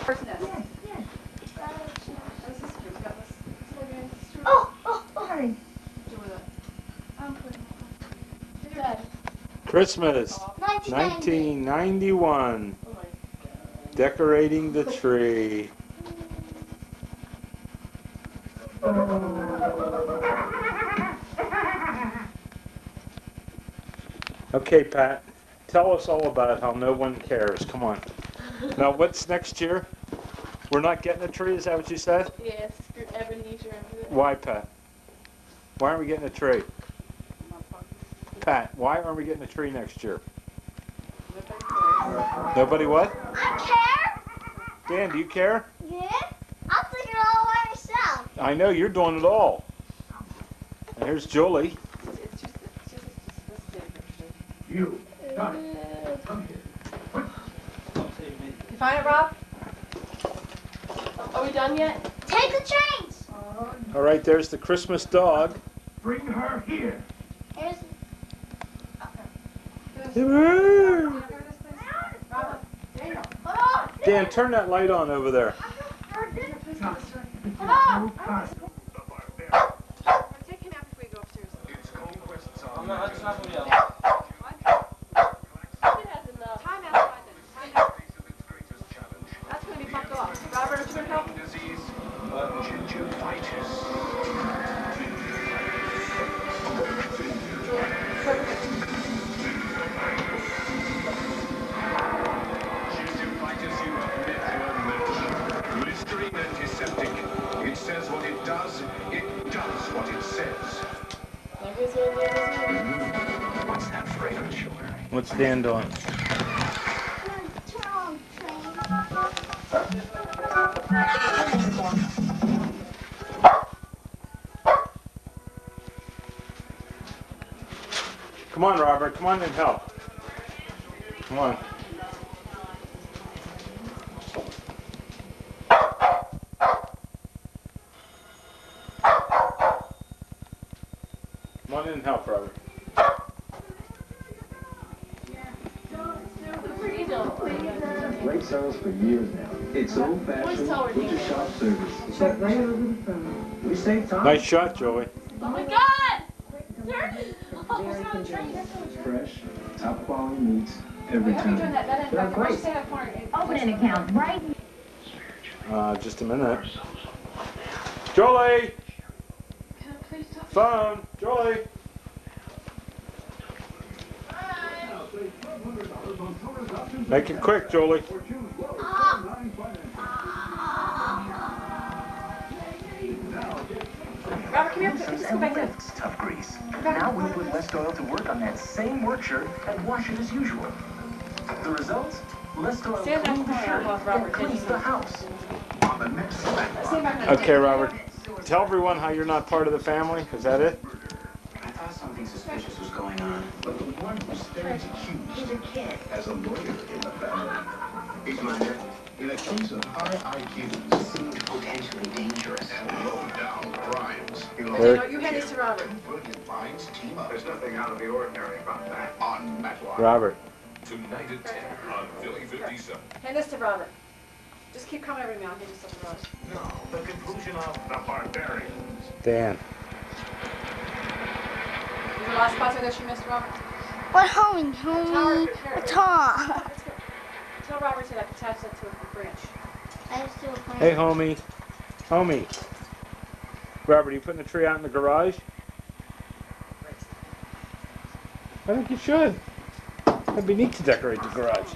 Bird's nest. Yeah. Oh, Sorry. Christmas, 1991. Decorating the tree. Okay, Pat, tell us all about how no one cares. Come on. Now, what's next year? We're not getting a tree, is that what you said? Yes, Ebenezer. Why, Pat? Why aren't we getting a tree? Pat, why aren't we getting a tree next year? Nobody what? I care. Dan, do you care? Yeah? I'll take it all by myself. I know, you're doing it all. And here's Julie. You, Johnny, come here. You find it, Rob? Are we done yet? Take the chains. All right, there's the Christmas dog. Bring her here. Here's Dan, turn that light on over there. Take him out before you go upstairs. It's conquests I'm on not, that's not gonna be It has enough. Time outside then. its greatest challenge. That's going to be fucked off. Robert, are you going to help? Disease, gingivitis. Gingivitis, you have met your match. Listerine antiseptic. It says what it does what it says. What's that freight on the shoulder? What's Dan doing? Come on, Robert. Come on and help. Come on. Come on in and help, Robert. Lake Charles for years now. It's old-fashioned butcher shop service. Check right over the phone. We save time. Nice shot, Joey. Oh my God! Dirty! Fresh, top quality meats every time. They're great. Open an account right Just a minute. Jolie! Phone! Jolie! Make it quick, Jolie. Robert, come here. Let's go back there. It's tough grease. Now we'll put less oil to work on that same work shirt and wash it as usual. The result? Less oil Stand cleans the back shirt off, Robert. and cleans the house. On the next event. Okay, Robert. Tell everyone how you're not part of the family. Is that it? I thought something suspicious was going on. But the one who stands accused as a lawyer in the family. He's minor in a case of high IQs. Seemed potentially dangerous. And low-down crimes. You hand this to Robert. Brilliant minds team up. There's nothing out of the ordinary about that. On Matlock. Robert. Tonight at 10 on Philly 57. Hand this to Robert. Just keep coming over to me. I'll hand you stuff to Robert. No, the conclusion of The Barbarians. Dan. Is the last sponsor that you missed, Robert? what homie? Homie. Tom. Tell Robert to attach that to a branch. I just do a plan. Hey, homie. Homie. Robert, are you putting the tree out in the garage? I think you should. It'd be neat to decorate the garage.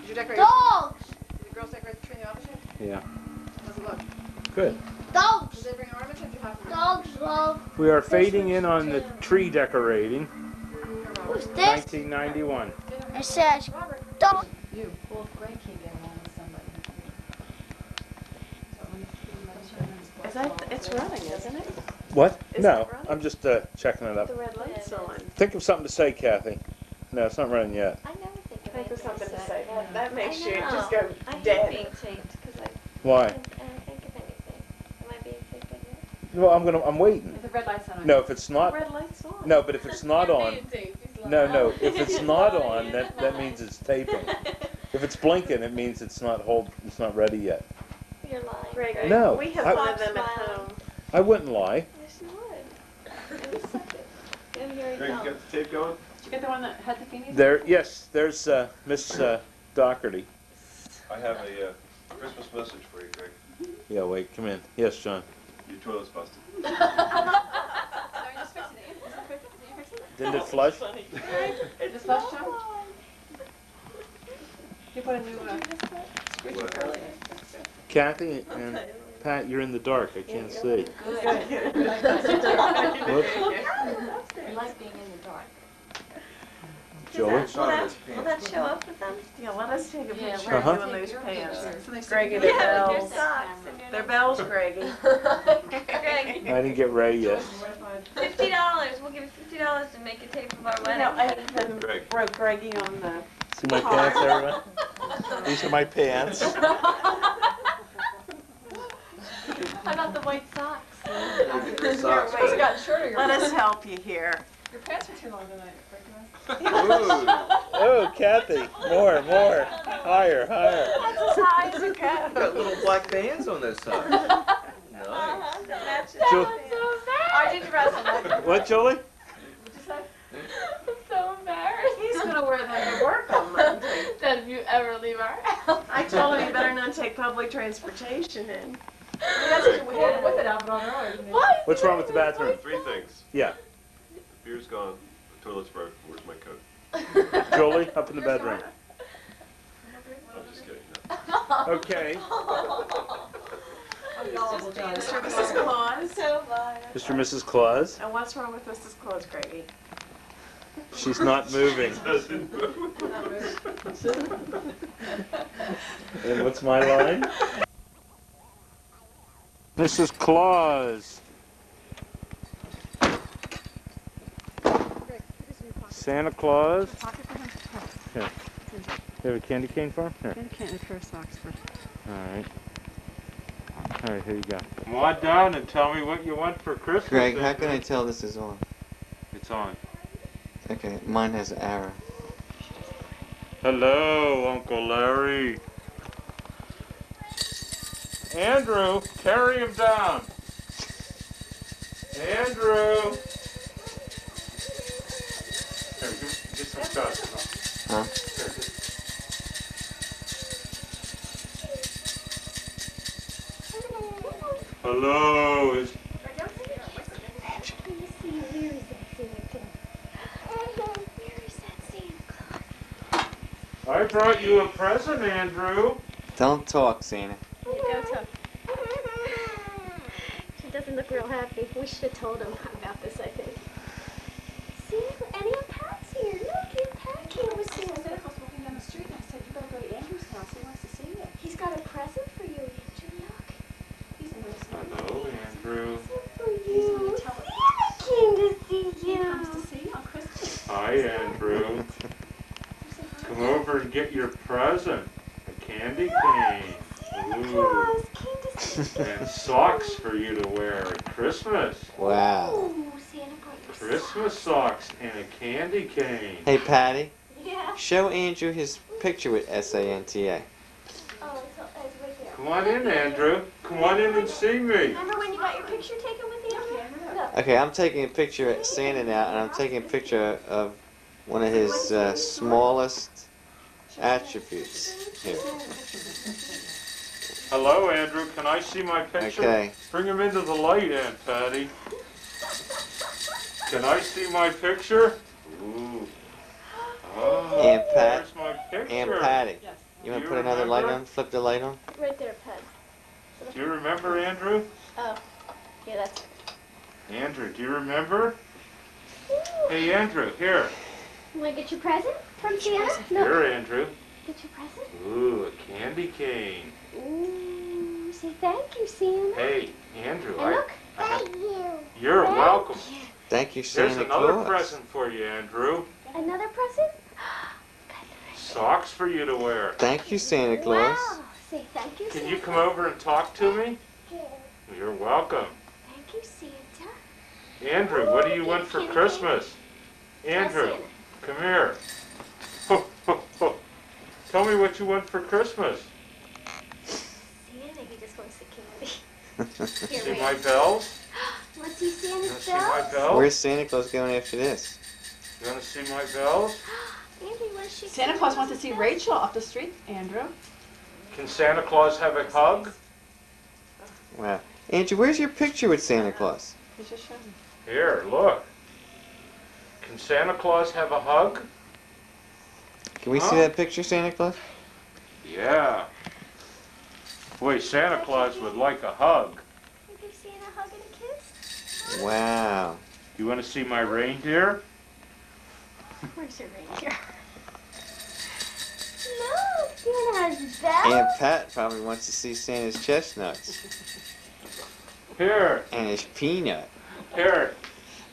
Did you decorate? Dogs. Did the girls decorate the tree in the office yet? Yeah. How's it look? Good. Dogs. Did they bring ornaments or did you have them? Dogs love. We are fading in on the tree decorating. Who's this? 1991. It says dog. You. Well, Greg can't get along with somebody. Is that, it's running, isn't it? What? Is No, it running? I'm just checking it up. The red light's on. Think of something to say, Kathy. No, it's not running yet. I never think of Think of anything something to to say. say. That makes I you know. just go I hate dead. being taped because I Why? don't think of anything. Am I being taped yet? Well, I'm waiting. If the red light's on. No, if it's The not, red light's on. no, but if it's not You're on, being taped. He's like, no, oh. if it's not on, that means it's taping. If it's blinking, it means it's not ready yet. You're lying. Greg, No, we have I- one of them at Stop home. I wouldn't lie. Yes, you would. In a second. And here you Greg, you go. got the tape going? Did you get the one that had the Phoenix? Yes, there's Miss Doherty. I have a Christmas message for you, Greg. Yeah, wait, come in. Yes, John. Your toilet's busted. No, you're just fixing it. Is it fixing it? Did you fix it? Didn't it flush? Just flush, John? You put a new squeaky earlier. Kathy and Pat, you're in the dark. I can't see. Whoops. I like being in the dark. Joey? Will that show up with them? Yeah, let us take a picture of Uh-huh. you in those pants. So they Greggy, stick their Yeah, with your bells. socks and your Their bells, Greggy. Greg, I didn't get ready yet. $50. We'll give you $50 to make a tape of our You wedding. know, I even Greg. wrote Greggy on the. See my pants, everyone? These are my pants. How about the white socks? Wait, got shorter. let us help you here. Your pants are too long tonight. Oh, Kathy, more, higher. That's as high as you Got go. little black bands on those sides. Nice. Jo- I did dress him. What, Jolie? I'm so embarrassed. He's gonna wear them to work on Monday. That if you ever leave our house. I told him he better not take public transportation in. That's what we had with it out on earlier. What? What's wrong with the bathroom? 3 things. Yeah. The beer's gone. The toilet's broke. Where's my coat? Jolie, up in the bedroom. I'm just kidding. No. Okay. Mr. and Mrs. Claus. So fun. Mr. and Mrs. Claus. And what's wrong with Mrs. Claus, Greggy? She's not moving. Doesn't move. And what's my line? Mrs. Claus. Santa Claus. Here. You have a candy cane for him? Here. Candy for socks for. Alright. Alright, here you go. Come on down and tell me what you want for Christmas. Greg, how can I tell this is on? It's on. Okay, mine has an arrow. Hello, Uncle Larry. Andrew, carry him down. Andrew. Here, get some dust. Huh? Hello. Is I brought you a present, Andrew. Don't talk, Santa. She doesn't look real happy. We should have told him about this, I think. See, any of Pat's here. Look, your Pat came with Santa Santa. Claus walking down the street and I said, you better go to Andrew's house. He wants to see you. He's got a present for you, Andrew. Look. He's in this one. Hello, Andrew. Present for you. Santa came to see He you. comes to see you on Christmas. Hi, Andrew. Come over and get your present. A candy cane. Santa Ooh. Claus came to see you. And socks for you to wear at Christmas. Wow. Ooh, Santa brought you Christmas socks and a candy cane. Hey, Patty, Yeah. show Andrew his picture with SANTA. Oh, it's right there. Come on in, Andrew. Come on in and see me. Remember when you got your picture taken with Andrew? Look. Okay, I'm taking a picture of Santa now, and I'm taking a picture of one of his smallest attributes here. Hello, Andrew. Can I see my picture? Okay. Bring him into the light, Aunt Patty. Can I see my picture? Ooh. Oh, Aunt Pat. Where's my picture? Aunt Patty, Yes. you want Do to you put another light remember? on? Flip the light on? Right there, Pat. Do you remember, Andrew? Oh, yeah, that's. Andrew, do you remember? Hey, Andrew, here. You want to get your present from Santa? No. Here, Andrew. Get your present? Ooh, a candy cane. Ooh, say thank you, Santa. Hey, Andrew, And look. Thank you. You're welcome. Thank you, Here's Santa another Claus. present for you, Andrew. Another present? Socks for you to wear. Thank you, Santa Claus. Wow. Say thank you, Can Santa. you come over and talk to me? You're welcome. Thank you, Santa. Andrew, what do you want for Christmas? Andrew, Santa. come here. Ho, ho, ho. Tell me what you want for Christmas. Santa, he just wants the candy. Here, See wait. my bells? Let's see You Santa's wanna see my bells. bells? Where's Santa Claus going after this? You wanna see my bells? Andy, where's she? Santa Claus wants to see Rachel off the street, Andrew. Can Santa Claus have a hug? Wow. Andrew, where's your picture with Santa Claus? He's just showing. Here, look. Can Santa Claus have a hug? Can we see Huh? that picture, Santa Claus? Yeah. Boy, Santa Claus would like a hug. You give Santa a hug and a kiss? Wow. You want to see my reindeer? Where's your reindeer? No, Santa has bells. Aunt Pat probably wants to see Santa's chestnuts Here, and his peanut. here.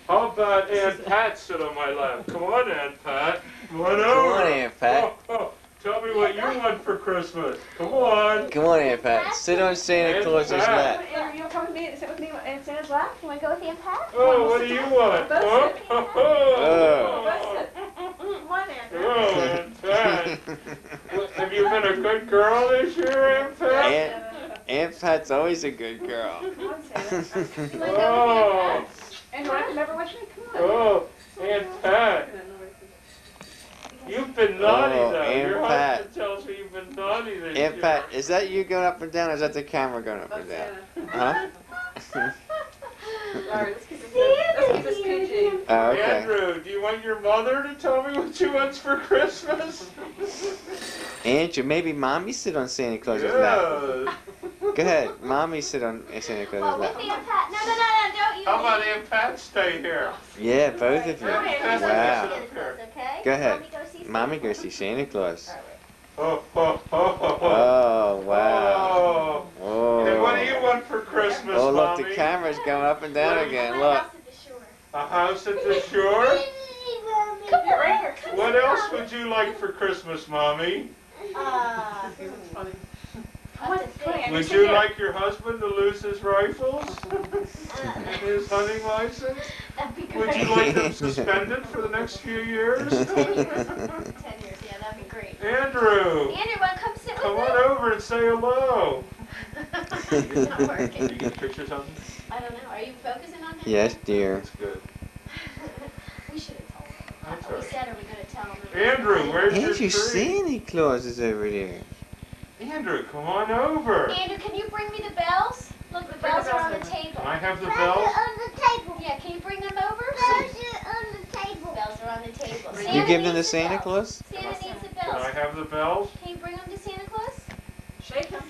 How about Aunt Pat sit on my lap? Come on, Aunt Pat. Come on over. Come on, Aunt Pat. Oh, tell me what you want for Christmas. Come on. Come on, Aunt Pat. Sit on Santa Aunt Claus's Pat. lap. Andrew, you want to come with me and sit with me in Santa's lap? You want to go with Aunt Pat? Oh, what do you want? Oh, Come on, Andrew. oh, Aunt Pat. Have you been a good girl this year, Aunt Pat? Aunt Pat's always a good girl. Come on, Santa. Oh, Andrew, want to come over with me? Come on. oh, Aunt Pat. You've been naughty Oh, though. Aunt Your Pat. husband tells me you've been naughty this year. Aunt Pat, is that you going up and down or is that the camera going up and down? Huh? Alright, let's keep this PG. Oh, okay. Andrew, do you want your mother to tell me what she wants for Christmas? Andrew, maybe Mommy sit on Santa Claus's lap. Yeah. Go ahead. Mommy sit on Santa Claus's Oh, with lap. Aunt Pat. No, don't you. How about Aunt Pat stay here? Yeah, both of you. Aunt Pat Wow. sit up here. Okay? Go ahead. Mommy, go see Santa. Mommy, go see Santa Claus. Oh, oh, oh, oh. Oh, wow. Oh. And what do you Oh. want for Christmas, Oh, look, Mommy? the camera's going up and down again. Look. A house at the shore? Come here, right here. What else would you like for Christmas, Mommy? Funny. Would you like your husband to lose his rifles and his hunting license? That'd be great. Would you like him suspended for the next few years? 10 years, yeah, that'd be great. Andrew, Andrew, wanna come sit come with on over and say hello. It's not working. Did you get pictures of him? I don't know. Are you focusing on him? Yes, dear. That's good. We should have told him. That's all We right. said, are we going to tell him? Andrew, where's your Andrew, tree? Santa Claus is over there. Andrew, come on over. Andrew, can you bring me the bells? Look, the bells are on the table. Can I have the bells? Yeah, can you bring them over? Bells are on the table. Bells are on the table. You Santa give them to needs the Santa bells. Claus? Santa needs the Can I bells. have the bells? Can you bring them to Santa Claus? Shake him.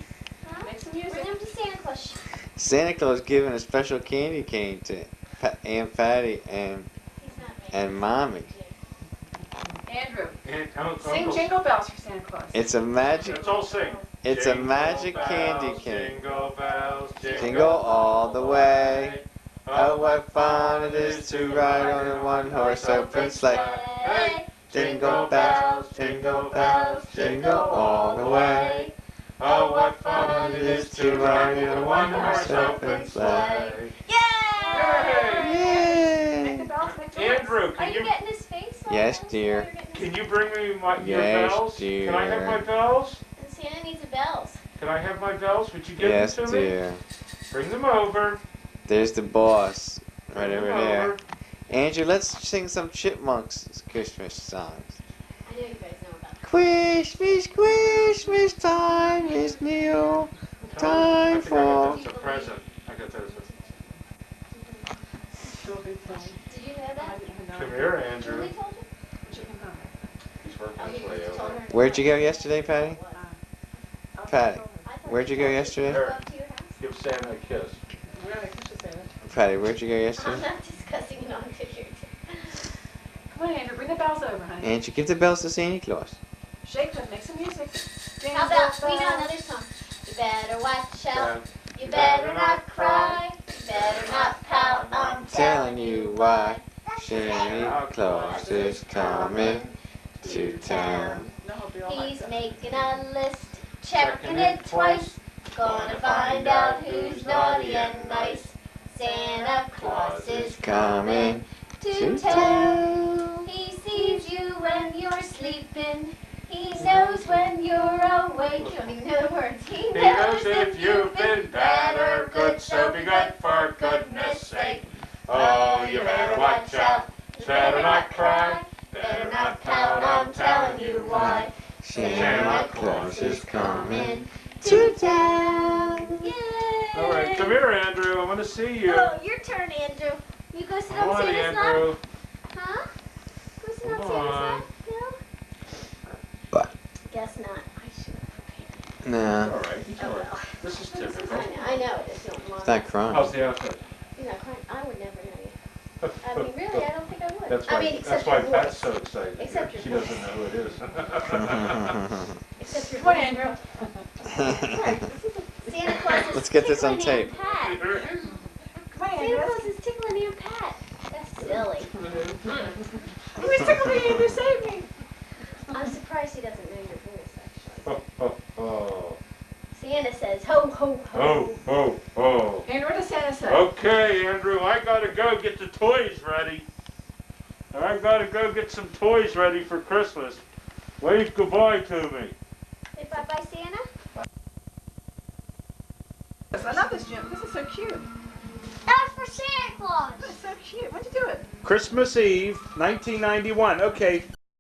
Huh? Make some Bring music. them to Santa Claus. Santa Claus giving a special candy cane to Aunt Patty and He's not making Mommy. Andrew, And sing Uncle- Jingle Bells for Santa Claus. It's a magic. Let's all sing. It's a Jingle magic bells, candy cane. Jingle bells, Jingle all the way. Oh, what fun it is to ride on a one-horse open sleigh. Hey, Jingle bells, jingle bells, jingle all the way. Oh, what fun it is to ride in a one-horse open sleigh. Yay! Yay! Make the bells, make the Andrew, Are can you you getting his face? all Yes, nice? dear. You're getting his can you bring me your Yes, bells? Can I have dear. my bells? And Santa needs the bells. Can I have my bells? Would you give Yes, them to me? dear. Bring them over. There's the boss right Bring over them there. over. Andrew, let's sing some Chipmunks Christmas songs. I know you guys know about that. Christmas time is near. I Time think I got for. that as a present. I got that as Did you know that? a... Come here, Andrew. Julie told you? He's working Oh, his you way just told over. her. Where'd you go yesterday, Patty? Patty, I thought where'd you go yesterday? Go up to your house. Give Santa a kiss. Patty, where'd you go I'm yesterday? not discussing it on video. Come on, Andrew, bring the bells over, honey. Andrew, give the bells to Santa Claus. Shake them, make some music. How about, we know another song. You better watch out. Dad, You better not cry. You better not pout. I'm Telling you why Santa Claus is coming to town. He's making a list, checking it twice. Gonna find out who's naughty and nice. Santa Claus is coming to town. He sees you when you're sleeping. He knows when you're awake. You don't even know the words. He knows if you've been bad or good, so be good for goodness sake. Oh, you better watch out. Better not cry. Better not pout. I'm telling you why. Santa Claus is coming to town. Yay! All right, come here, Andrew. I want to see you. Oh, your turn, Andrew. You go sit Come on on, Santa's lap? Andrew. Huh? Go sit on Come Santa's on. lap? No? What? Guess not. I should have prepared. Nah, All right, he's all right. This is typical. I know it is. Don't it's not crying. How's the outfit? You're not crying. I would never know you. I mean, really, I don't think I would. That's I why, mean, that's except why your Pat's voice. so excited. Except your She voice. doesn't know who it is. Except your Come on, voice. Andrew. Santa Claus is Let's get this on tickling tape. Aunt Pat. Come on, Santa Andrew. Claus is tickling Aunt Pat. That's silly. He was tickling me, Andrew, save me. I'm surprised he doesn't know your voice, actually. Oh, oh, oh. Santa says, ho, ho, ho. Oh, oh, oh. Andrew, what does Santa say? Okay, Andrew, I gotta go get the toys ready. I gotta go get some toys ready for Christmas. Wave goodbye to me. Say bye-bye, Santa. I love this, Jim. This is so cute. That's for Santa Claus. This is so cute. When'd you do it? Christmas Eve, 1991. Okay,